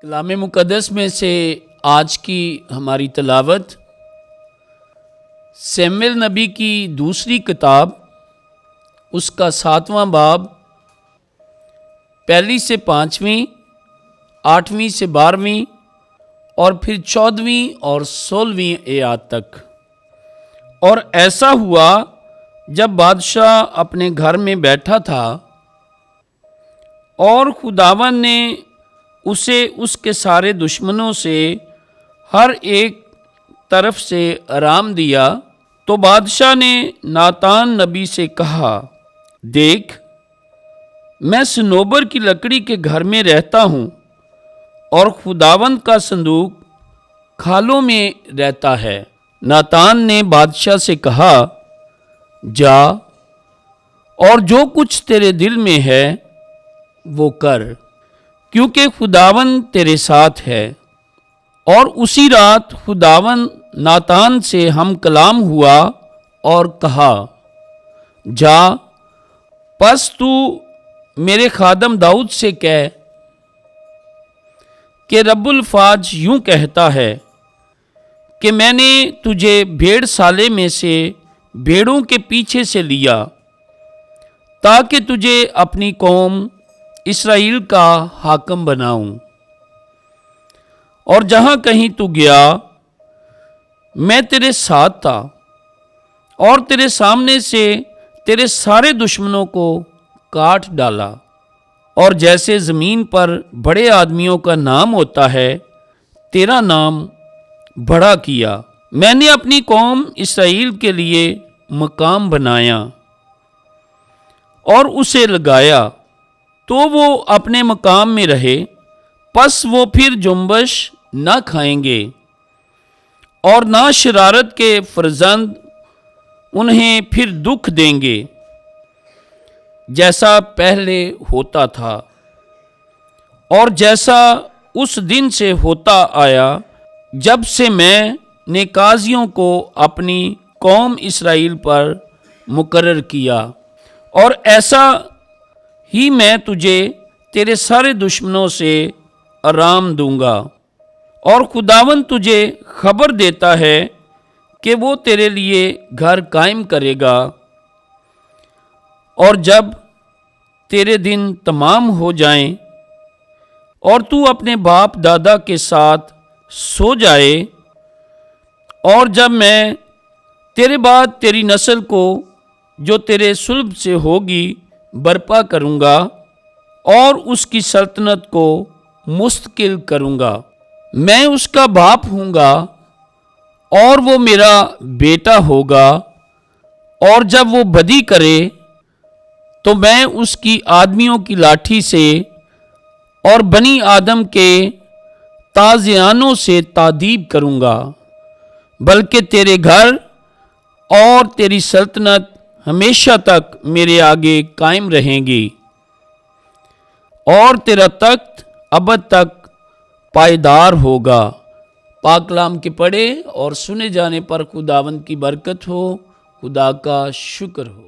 کلام مقدس میں سے آج کی ہماری تلاوت سموئیل نبی کی دوسری کتاب، اس کا 7واں باب، 1 سے 5، 8 سے 12 اور پھر 14 اور 16 آیات تک۔ اور ایسا ہوا جب بادشاہ اپنے گھر میں بیٹھا تھا اور خداوند نے اسے اس کے سارے دشمنوں سے ہر ایک طرف سے آرام دیا، تو بادشاہ نے ناتان نبی سے کہا، دیکھ، میں صنوبر کی لکڑی کے گھر میں رہتا ہوں اور خداوند کا صندوق کھالوں میں رہتا ہے۔ ناتان نے بادشاہ سے کہا، جا اور جو کچھ تیرے دل میں ہے وہ کر، کیونکہ خداوند تیرے ساتھ ہے۔ اور اسی رات خداوند ناتان سے ہم کلام ہوا اور کہا، جا، پس تو میرے خادم داؤد سے کہہ کہ رب الفاظ یوں کہتا ہے کہ میں نے تجھے بھیڑ سالے میں سے بھیڑوں کے پیچھے سے لیا، تاکہ تجھے اپنی قوم اسرائیل کا حاکم بناؤں۔ اور جہاں کہیں تو گیا میں تیرے ساتھ تھا، اور تیرے سامنے سے تیرے سارے دشمنوں کو کاٹ ڈالا، اور جیسے زمین پر بڑے آدمیوں کا نام ہوتا ہے تیرا نام بڑا کیا۔ میں نے اپنی قوم اسرائیل کے لیے مقام بنایا اور اسے لگایا، تو وہ اپنے مقام میں رہے، پس وہ پھر جنبش نہ کھائیں گے، اور نہ شرارت کے فرزند انہیں پھر دکھ دیں گے، جیسا پہلے ہوتا تھا اور جیسا اس دن سے ہوتا آیا جب سے میں نے قاضیوں کو اپنی قوم اسرائیل پر مقرر کیا۔ اور ایسا ہی میں تجھے تیرے سارے دشمنوں سے آرام دوں گا۔ اور خداوند تجھے خبر دیتا ہے کہ وہ تیرے لیے گھر قائم کرے گا، اور جب تیرے دن تمام ہو جائیں اور تو اپنے باپ دادا کے ساتھ سو جائے، اور جب میں تیرے بعد تیری نسل کو جو تیرے صلب سے ہوگی برپا کروں گا اور اس کی سلطنت کو مستقل کروں گا، میں اس کا باپ ہوں گا اور وہ میرا بیٹا ہوگا، اور جب وہ بدی کرے تو میں اس کی آدمیوں کی لاٹھی سے اور بنی آدم کے تازیانوں سے تادیب کروں گا، بلکہ تیرے گھر اور تیری سلطنت ہمیشہ تک میرے آگے قائم رہیں گی، اور تیرا تخت ابد تک پائیدار ہوگا۔ پاک کلام کے پڑھے اور سنے جانے پر خداوند کی برکت ہو، خدا کا شکر ہو۔